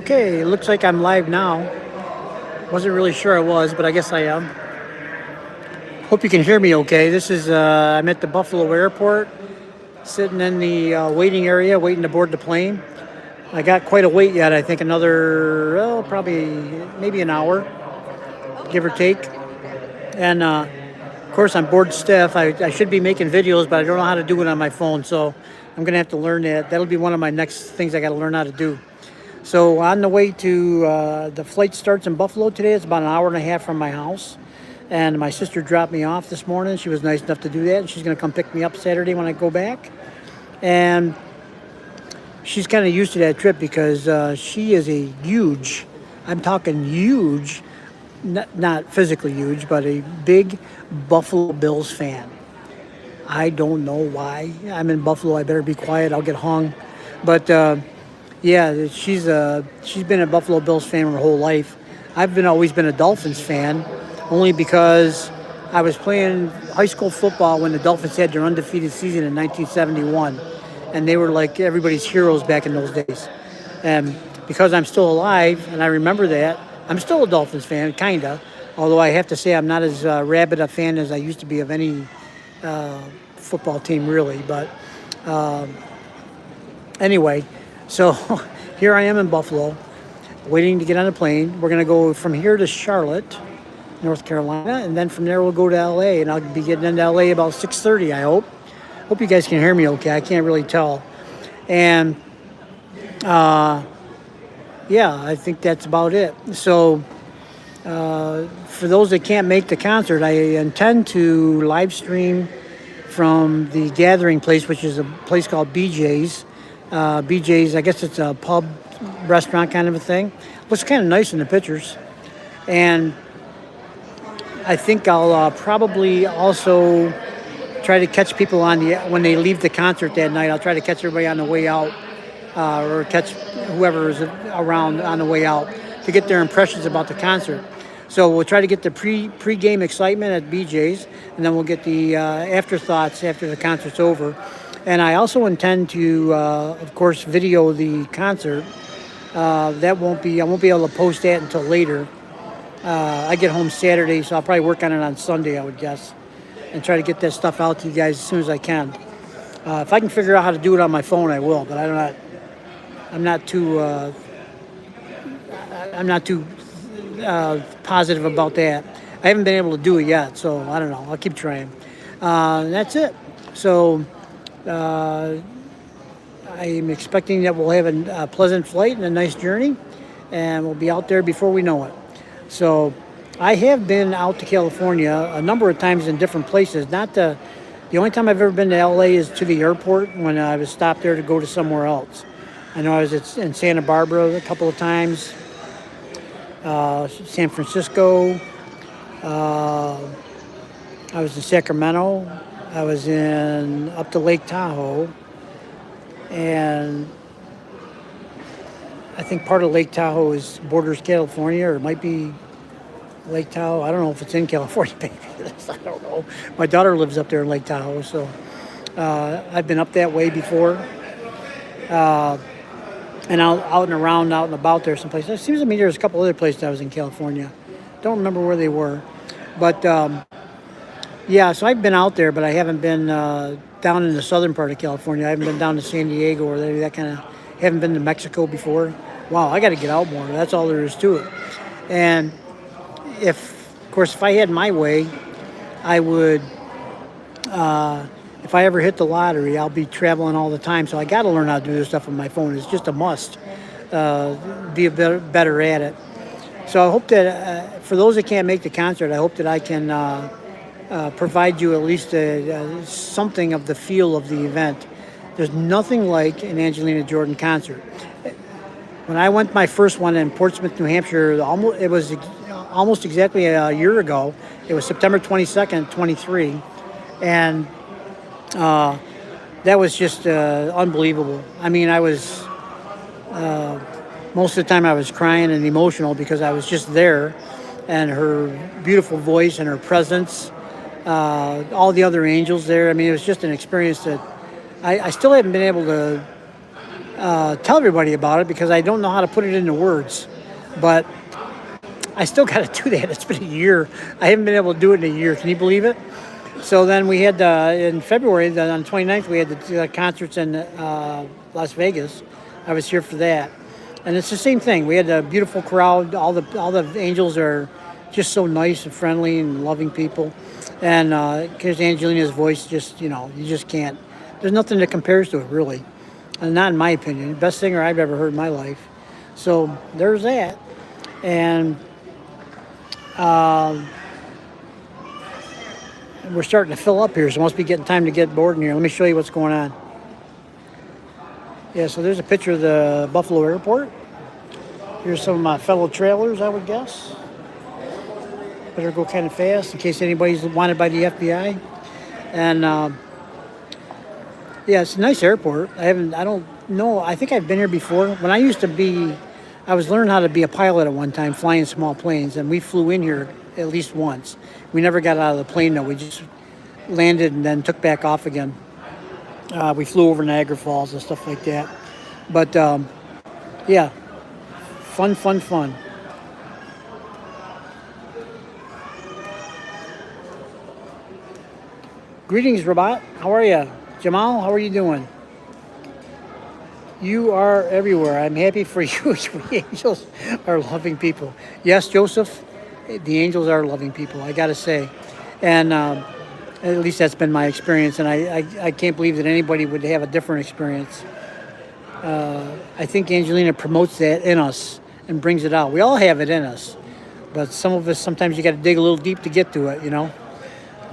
Okay, it looks like I'm live now. Wasn't really sure I was, but I guess I am. Hope you can hear me okay. I'm at the Buffalo Airport, sitting in the waiting area, waiting to board the plane. I got quite a wait yet. I think another, probably maybe an hour, give or take. And of course, I'm board stiff. I should be making videos, but I don't know how to do it on my phone. So I'm going to have to learn that. That'll be one of my next things I got to learn how to do. So on the way to the flight starts in Buffalo today. It's about an hour and a half from my house. And my sister dropped me off this morning. She was nice enough to do that. And she's going to come pick me up Saturday when I go back. And she's kind of used to that trip because she is a huge, I'm talking huge, not physically huge, but a big Buffalo Bills fan. I don't know why. I'm in Buffalo. I better be quiet. I'll get hung. But yeah, she's been a Buffalo Bills fan her whole life. I've always been a Dolphins fan, only because I was playing high school football when the Dolphins had their undefeated season in 1971, and they were like everybody's heroes back in those days. And because I'm still alive and I remember that, I'm still a Dolphins fan, kinda. Although I have to say I'm not as rabid a fan as I used to be of any football team, really. But anyway. So here I am in Buffalo, waiting to get on a plane. We're going to go from here to Charlotte, North Carolina, and then from there we'll go to L.A., and I'll be getting into L.A. about 6:30, I hope. Hope you guys can hear me okay. I can't really tell. And, yeah, I think that's about it. So for those that can't make the concert, I intend to live stream from the gathering place, which is a place called BJ's. BJ's, I guess it's a pub, restaurant kind of a thing. Looks kind of nice in the pictures. And I think I'll probably also try to catch people when they leave the concert that night. I'll try to catch everybody on the way out, or catch whoever is around on the way out to get their impressions about the concert. So we'll try to get the pre-game excitement at BJ's, and then we'll get the afterthoughts after the concert's over. And I also intend to, of course, video the concert. I won't be able to post that until later. I get home Saturday, so I'll probably work on it on Sunday, I would guess, and try to get that stuff out to you guys as soon as I can. If I can figure out how to do it on my phone, I will. But I'm not too positive about that. I haven't been able to do it yet, so I don't know. I'll keep trying. That's it. So. I'm expecting that we'll have a pleasant flight and a nice journey, and we'll be out there before we know it. So I have been out to California a number of times in different places. The only time I've ever been to LA is to the airport when I was stopped there to go to somewhere else. I know I was in Santa Barbara a couple of times, San Francisco. I was in Sacramento. I was up to Lake Tahoe, and I think part of Lake Tahoe borders California, or it might be Lake Tahoe. I don't know if it's in California, maybe. I don't know. My daughter lives up there in Lake Tahoe, so I've been up that way before, and out and around, out and about there someplace. It seems to me there's a couple other places I was in California. Don't remember where they were, but yeah, so I've been out there, but I haven't been down in the southern part of California. I haven't been down to San Diego or that kind of. Haven't been to Mexico before. Wow, I got to get out more. That's all there is to it. And if I had my way, I would. If I ever hit the lottery, I'll be traveling all the time. So I got to learn how to do this stuff on my phone. It's just a must. Be better at it. So I hope that for those that can't make the concert, I hope that I can. Provide you at least something of the feel of the event. There's nothing like an Angelina Jordan concert. When I went my first one in Portsmouth, New Hampshire, it was almost exactly a year ago. It was September 22nd, 23, and that was just unbelievable. I mean, I was most of the time I was crying and emotional because I was just there, and her beautiful voice and her presence. All the other angels there. I mean, it was just an experience that I still haven't been able to tell everybody about it because I don't know how to put it into words. But I still got to do that. It's been a year. I haven't been able to do it in a year. Can you believe it? So then we had in February, then on the 29th, we had the concerts in Las Vegas. I was here for that, and it's the same thing. We had a beautiful crowd. All the angels are just so nice and friendly and loving people, and because Angelina's voice, just you just can't. There's nothing that compares to it, really, and not in my opinion. Best singer I've ever heard in my life. So there's that, and. We're starting to fill up here, so it must be getting time to get board in here. Let me show you what's going on. Yeah, so there's a picture of the Buffalo Airport. Here's some of my fellow trailers, I would guess. Better go kind of fast in case anybody's wanted by the FBI. And yeah, it's a nice airport. I don't know. I think I've been here before. When I was learning how to be a pilot at one time, flying small planes, and we flew in here at least once. We never got out of the plane, though. We just landed and then took back off again. We flew over Niagara Falls and stuff like that. But, yeah, fun. Greetings, Rabat. How are you? Jamal, how are you doing? You are everywhere. I'm happy for you. The angels are loving people. Yes, Joseph, the angels are loving people, I got to say. And at least that's been my experience. And I can't believe that anybody would have a different experience. I think Angelina promotes that in us and brings it out. We all have it in us. But some of us, sometimes you got to dig a little deep to get to it,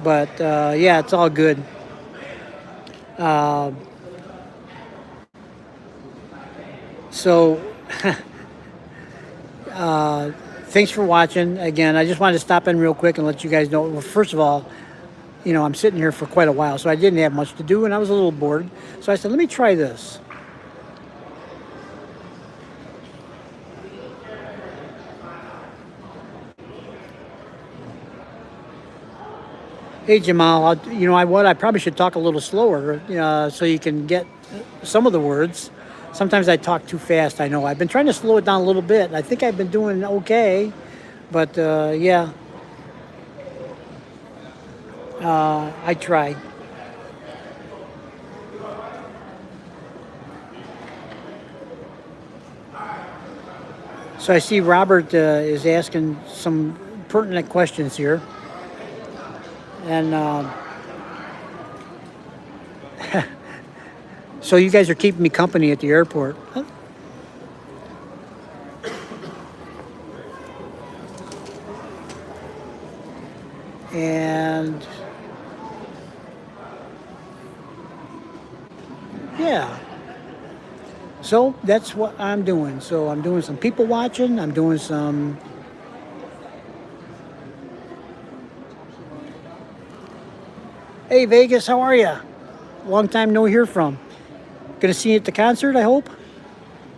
But, yeah, it's all good. So, thanks for watching. Again, I just wanted to stop in real quick and let you guys know. Well, first of all, I'm sitting here for quite a while, so I didn't have much to do, and I was a little bored. So I said, let me try this. Hey, Jamal, I probably should talk a little slower so you can get some of the words. Sometimes I talk too fast, I know. I've been trying to slow it down a little bit. I think I've been doing okay, but yeah. I try. So I see Robert is asking some pertinent questions here. And so you guys are keeping me company at the airport. Huh? And yeah. So that's what I'm doing. So I'm doing some people watching. I'm doing some... Hey, Vegas, how are you? Long time no hear from. Gonna see you at the concert, I hope.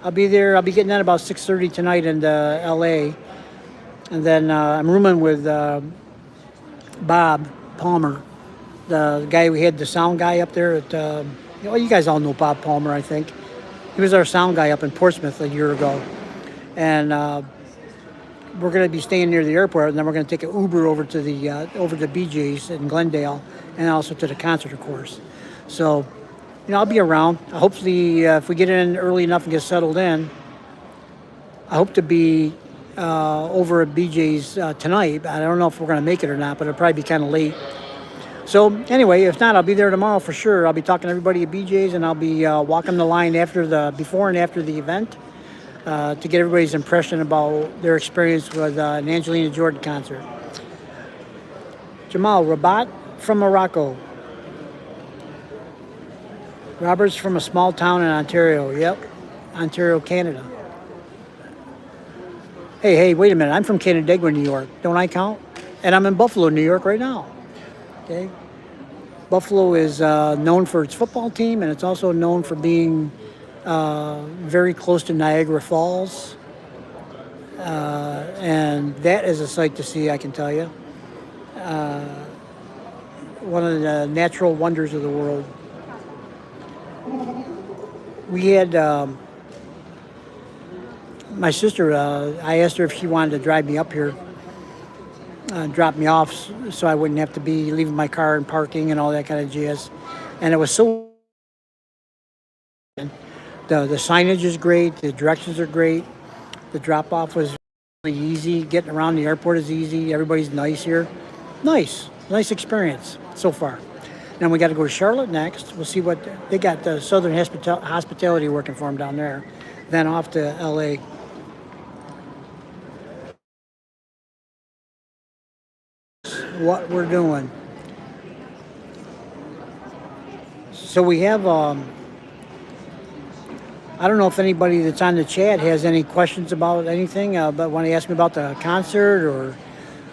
I'll be there. I'll be getting out about 6:30 tonight in L.A. And then I'm rooming with Bob Palmer, the guy we had, the sound guy up there at... you guys all know Bob Palmer, I think. He was our sound guy up in Portsmouth a year ago. And we're going to be staying near the airport, and then we're going to take an Uber over to BJ's in Glendale, and also to the concert, of course. So, I'll be around. Hopefully, if we get in early enough and get settled in, I hope to be over at BJ's tonight. I don't know if we're going to make it or not, but it'll probably be kind of late. So anyway, if not, I'll be there tomorrow for sure. I'll be talking to everybody at BJ's, and I'll be walking the line before and after the event to get everybody's impression about their experience with an Angelina Jordan concert. Jamal, Rabat from Morocco. Robert's from a small town in Ontario. Yep, Ontario, Canada. Hey, wait a minute. I'm from Canandaigua, New York. Don't I count? And I'm in Buffalo, New York right now. Okay. Buffalo is known for its football team, and it's also known for being very close to Niagara Falls. And that is a sight to see, I can tell you. One of the natural wonders of the world. we had my sister. I asked her if she wanted to drive me up here, drop me off, so I wouldn't have to be leaving my car and parking and all that kind of jazz. And it was so. The signage is great. The directions are great. The drop off was really easy. Getting around the airport is easy. Everybody's nice here. Nice experience so far. Then we got to go to Charlotte next. We'll see what they got. The Southern Hospitality working for them down there. Then off to LA. What we're doing. So we have. I don't know if anybody that's on the chat has any questions about anything, but want to ask me about the concert or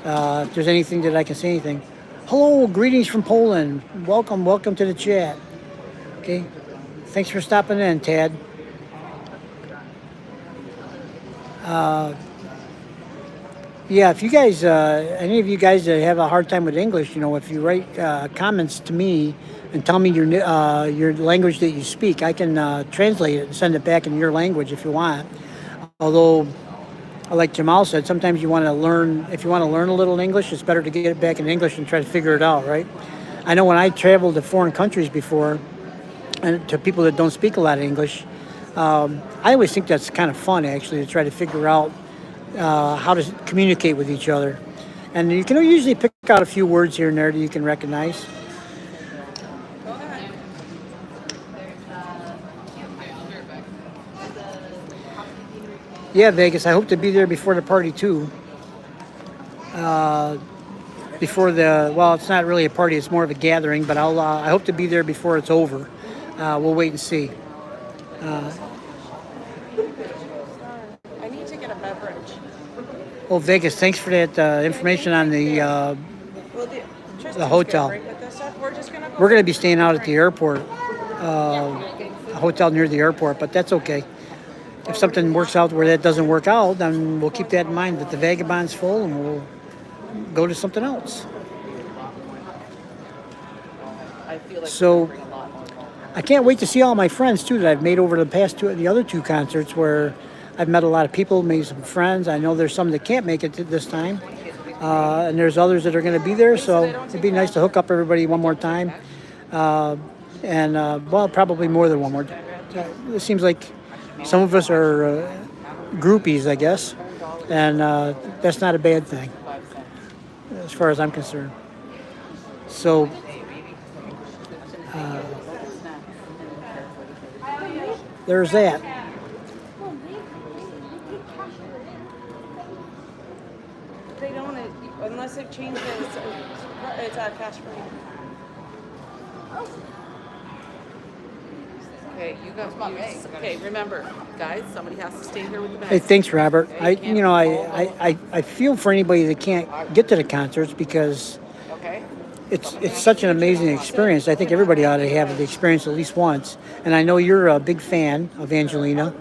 if there's anything that I can say anything. Hello, greetings from Poland. Welcome to the chat. Okay, thanks for stopping in, Tad. Yeah, if you guys, any of you guys that have a hard time with English, if you write comments to me and tell me your language that you speak, I can translate it and send it back in your language if you want. Although, like Jamal said, sometimes you want to learn. If you want to learn a little English, it's better to get it back in English and try to figure it out, right? I know when I traveled to foreign countries before, and to people that don't speak a lot of English, I always think that's kind of fun actually to try to figure out how to communicate with each other. And you can usually pick out a few words here and there that you can recognize. Yeah, Vegas, I hope to be there before the party too. Well, it's not really a party, it's more of a gathering, but I hope to be there before it's over. We'll wait and see. I need to get a beverage. Oh, Vegas, thanks for that information on the hotel. We're going to be staying out at the airport, a hotel near the airport, but that's okay. If something works out where that doesn't work out, then we'll keep that in mind that the Vagabond's full and we'll go to something else. So I can't wait to see all my friends too that I've made over the other two concerts where I've met a lot of people, made some friends. I know there's some that can't make it this time, and there's others that are going to be there. So it'd be nice to hook up everybody one more time, well, probably more than one more. It seems like some of us are groupies, I guess, and that's not a bad thing as far as I'm concerned. So. There's that. They don't, unless they've changed it, it's cash free. Okay, you got okay, remember, guys, somebody has to stay here with the bags. Hey, thanks, Robert. I feel for anybody that can't get to the concerts because it's such an amazing experience. I think everybody ought to have the experience at least once. And I know you're a big fan of Angelina,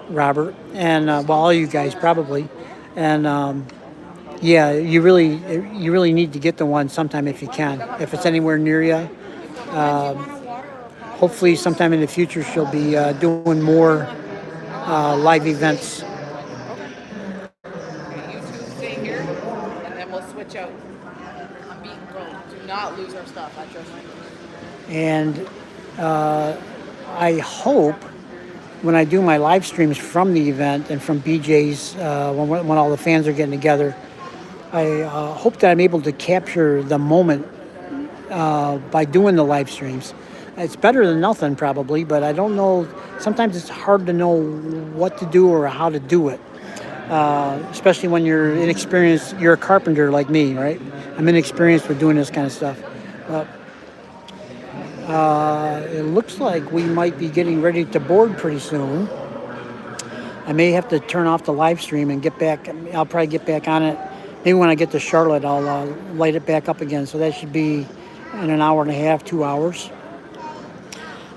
Robert, and all you guys probably. And yeah, you really need to get the one sometime if you can. If it's anywhere near you. Hopefully, sometime in the future, she'll be doing more live events. Okay, you two stay here, and then we'll switch out. I'm being grown. Do not lose our stuff. I trust you. And I hope when I do my live streams from the event and from BJ's, when all the fans are getting together, I hope that I'm able to capture the moment by doing the live streams. It's better than nothing probably, but I don't know. Sometimes it's hard to know what to do or how to do it, especially when you're inexperienced. You're a carpenter like me, right? I'm inexperienced with doing this kind of stuff. It looks like we might be getting ready to board pretty soon. I may have to turn off the live stream and get back. I'll probably get back on it. Maybe when I get to Charlotte, I'll light it back up again. So that should be in an hour and a half, 2 hours.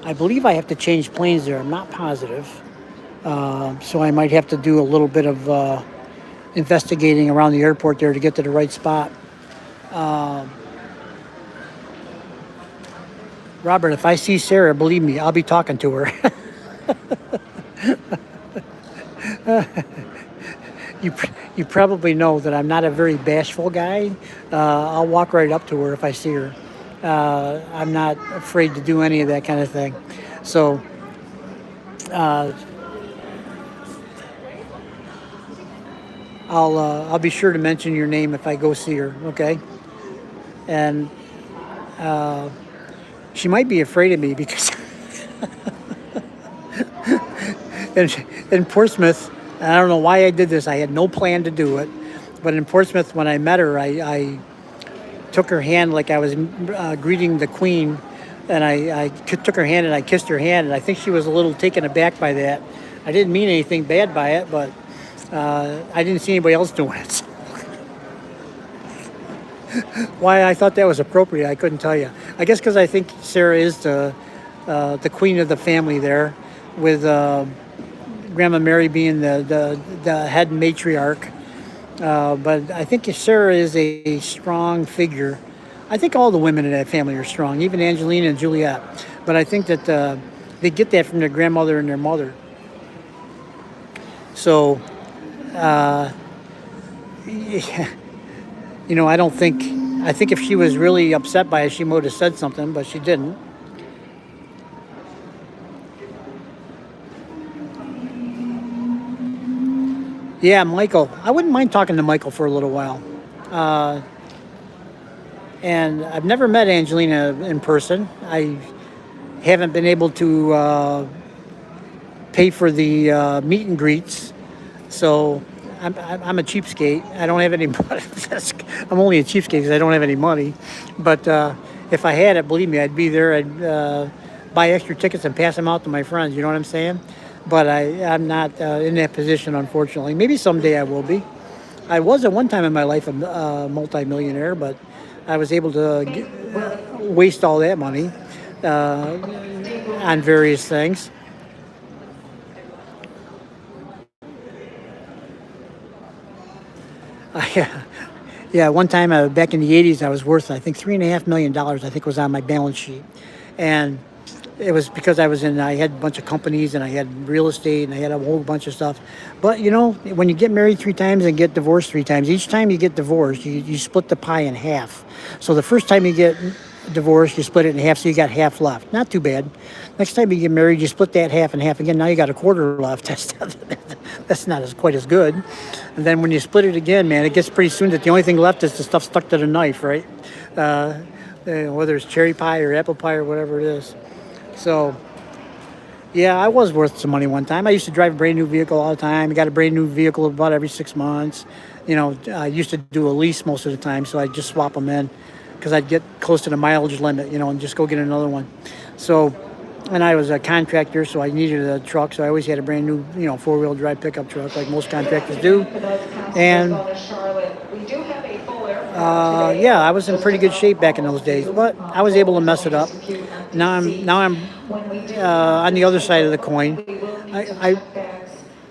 I believe I have to change planes there. I'm not positive. So I might have to do a little bit of investigating around the airport there to get to the right spot. Robert, if I see Sarah, believe me, I'll be talking to her. You probably know that I'm not a very bashful guy. I'll walk right up to her if I see her. I'm not afraid to do any of that kind of thing. So I'll be sure to mention your name if I go see her. Okay, and she might be afraid of me because in, in Portsmouth, I don't know why I did this. I had no plan to do it, but in Portsmouth, when I met her, I took her hand like I was greeting the Queen, and I took her hand and I kissed her hand, and I think she was a little taken aback by that. I didn't mean anything bad by it, but I didn't see anybody else doing it. Why I thought that was appropriate, I couldn't tell you. I guess because I think Sarah is the queen of the family there, with Grandma Mary being the head matriarch. But I think Sarah is a strong figure. I think all the women in that family are strong, even Angelina and Juliet. But I think that they get that from their grandmother and their mother. So, yeah, I don't think. I think if she was really upset by it, she would have said something, but she didn't. Yeah, Michael. I wouldn't mind talking to Michael for a little while. And I've never met Angelina in person. I haven't been able to pay for the meet and greets, so I'm a cheapskate. I don't have any money. I'm only a cheapskate because I don't have any money. But if I had it, believe me, I'd be there. I'd buy extra tickets and pass them out to my friends. You know what I'm saying? But I'm not in that position, unfortunately. Maybe someday I will be. I was at one time in my life a multi-millionaire, but I was able to waste all that money on various things. Yeah, one time back in the 80s, I was worth, I think, $3.5 million, I think was on my balance sheet. And it was because I had a bunch of companies and I had real estate and I had a whole bunch of stuff. But, when you get married 3 times and get divorced 3 times, each time you get divorced, you split the pie in half. So the first time you get divorced, you split it in half, so you got half left. Not too bad. Next time you get married, you split that half in half again. Now you got a quarter left. That's not quite as good. And then when you split it again, man, it gets pretty soon that the only thing left is the stuff stuck to the knife, right? Whether it's cherry pie or apple pie or whatever it is. So, yeah, I was worth some money one time. I used to drive a brand new vehicle all the time. I got a brand new vehicle about every 6 months. I used to do a lease most of the time, so I'd just swap them in because I'd get close to the mileage limit, and just go get another one. So, and I was a contractor, so I needed a truck, so I always had a brand new, 4-wheel drive pickup truck like most contractors do. And yeah, I was in pretty good shape back in those days, but I was able to mess it up. Now I'm on the other side of the coin.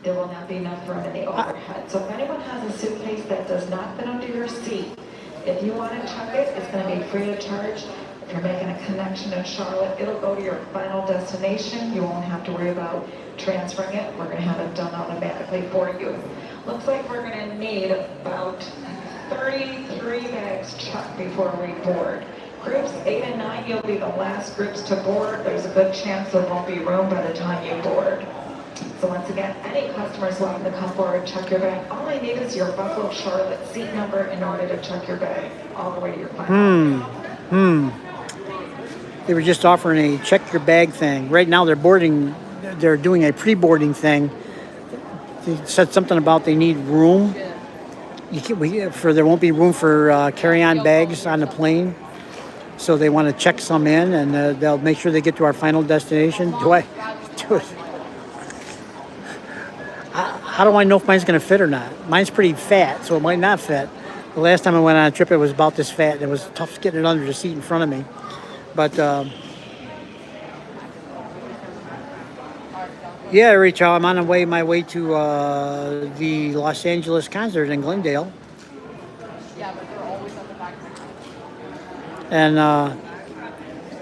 There will not be enough room in the overhead. So if anyone has a suitcase that does not fit under your seat, if you want to tuck it, it's going to be free of charge. If you're making a connection in Charlotte, it'll go to your final destination. You won't have to worry about transferring it. We're going to have it done automatically for you. Looks like we're going to need about 33 bags checked before we board. Groups 8 and 9, you'll be the last groups to board. There's a good chance there won't be room by the time you board. So once again, any customers welcome to come forward and check your bag. All I need is your Buffalo Charlotte seat number in order to check your bag all the way to your final. They were just offering a check your bag thing. Right now they're doing a pre-boarding thing. They said something about they need room. There won't be room for carry-on bags on the plane. So they want to check some in, and they'll make sure they get to our final destination. Do it? How do I know if mine's going to fit or not? Mine's pretty fat, so it might not fit. The last time I went on a trip, it was about this fat. It was tough getting it under the seat in front of me. But, yeah, Rachel, I'm on my way to the Los Angeles concert in Glendale. Yeah, but they're always at the back. And,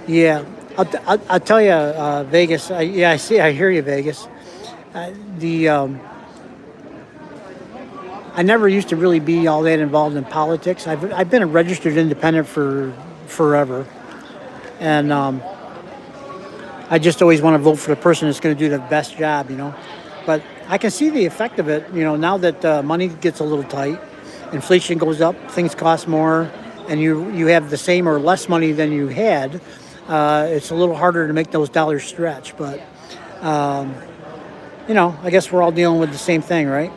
yeah, I'll tell you, Vegas. Yeah, I see. I hear you, Vegas. The I never used to really be all that involved in politics. I've been a registered independent for forever, and I just always want to vote for the person that's going to do the best job, you know. But I can see the effect of it, you know, now that money gets a little tight, inflation goes up, things cost more, and you have the same or less money than you had. It's a little harder to make those dollars stretch, but you know, I guess we're all dealing with the same thing, right?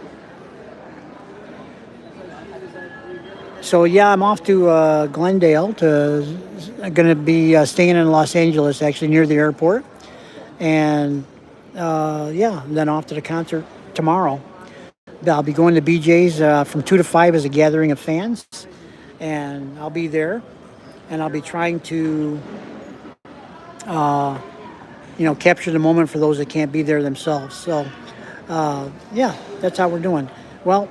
So yeah, I'm off to Glendale. Going to be staying in Los Angeles, actually near the airport, and yeah, then off to the concert tomorrow. I'll be going to BJ's from 2 to 5 as a gathering of fans, and I'll be there, and I'll be trying to, you know, capture the moment for those that can't be there themselves. So, yeah, that's how we're doing. Well,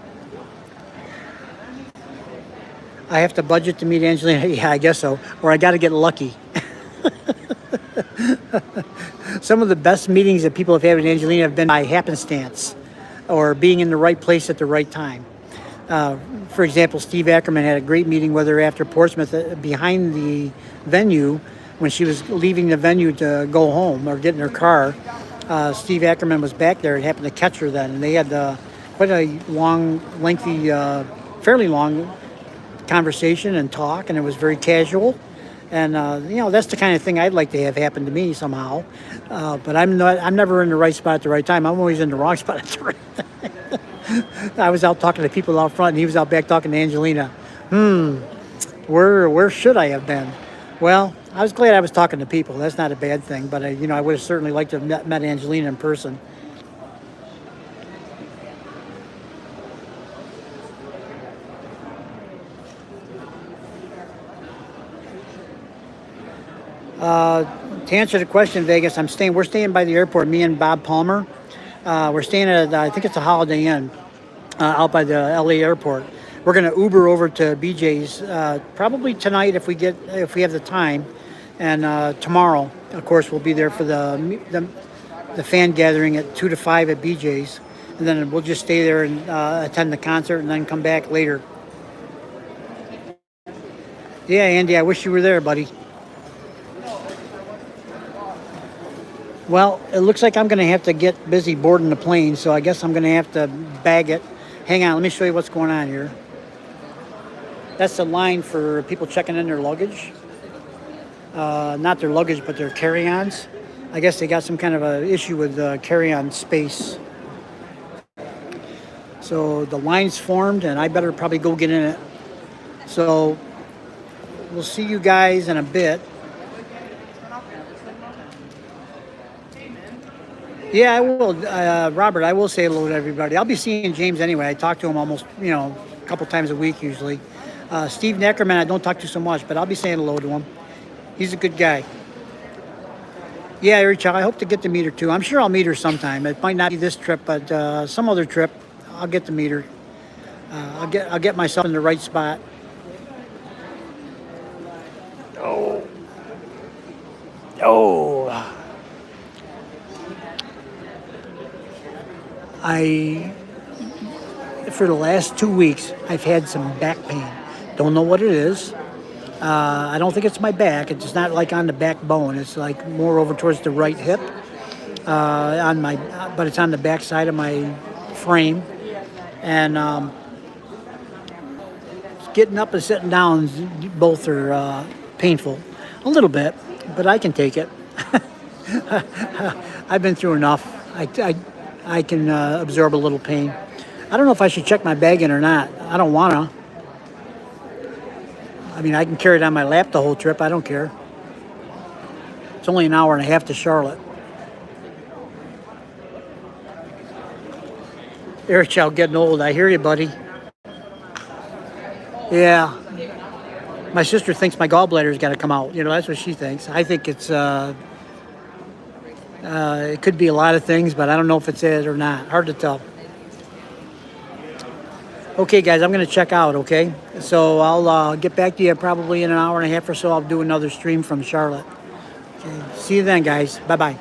I have to budget to meet Angelina. Yeah, I guess so. Or I got to get lucky. Some of the best meetings that people have had with Angelina have been by happenstance or being in the right place at the right time. For example, Steve Ackerman had a great meeting with her after Portsmouth behind the venue when she was leaving the venue to go home or get in her car. Steve Ackerman was back there and happened to catch her then. And they had quite a long, lengthy, fairly long conversation and talk, and it was very casual. And you know, that's the kind of thing I'd like to have happen to me somehow. But I'm never in the right spot at the right time. I'm always in the wrong spot at the right time. I was out talking to people out front, and he was out back talking to Angelina. Where should I have been? Well, I was glad I was talking to people. That's not a bad thing. But you know, I would have certainly liked to have met Angelina in person. To answer the question, Vegas, we're staying by the airport, me and Bob Palmer. We're staying at, I think it's a Holiday Inn out by the LA airport. We're going to Uber over to BJ's probably tonight if we have the time. And tomorrow, of course, we'll be there for the fan gathering at 2 to 5 at BJ's. And then we'll just stay there and attend the concert and then come back later. Yeah, Andy, I wish you were there, buddy. Well, it looks like I'm going to have to get busy boarding the plane, so I guess I'm going to have to bag it. Hang on, let me show you what's going on here. That's the line for people checking in their luggage. Not their luggage, but their carry-ons. I guess they got some kind of a issue with carry-on space. So the line's formed, and I better probably go get in it. So we'll see you guys in a bit. Yeah, I will. Robert, I will say hello to everybody. I'll be seeing James anyway. I talk to him almost, you know, a couple times a week usually. Steve Neckerman, I don't talk to so much, but I'll be saying hello to him. He's a good guy. Yeah, Rachel, I hope to get to meet her too. I'm sure I'll meet her sometime. It might not be this trip, but some other trip, I'll get to meet her. I'll get myself in the right spot. Oh. For the last 2 weeks, I've had some back pain. Don't know what it is. I don't think it's my back. It's not like on the backbone. It's like more over towards the right hip. But it's on the back side of my frame. And getting up and sitting down, both are painful. A little bit, but I can take it. I've been through enough. I can absorb a little pain. I don't know if I should check my bag in or not. I don't want to. I mean, I can carry it on my lap the whole trip. I don't care. It's only an hour and a half to Charlotte. Air child getting old. I hear you, buddy. Yeah. My sister thinks my gallbladder's got to come out. You know, that's what she thinks. I think it's... it could be a lot of things, but I don't know if it's it or not. Hard to tell. Okay, guys, I'm going to check out, okay? So I'll get back to you probably in an hour and a half or so. I'll do another stream from Charlotte. Okay. See you then, guys. Bye bye.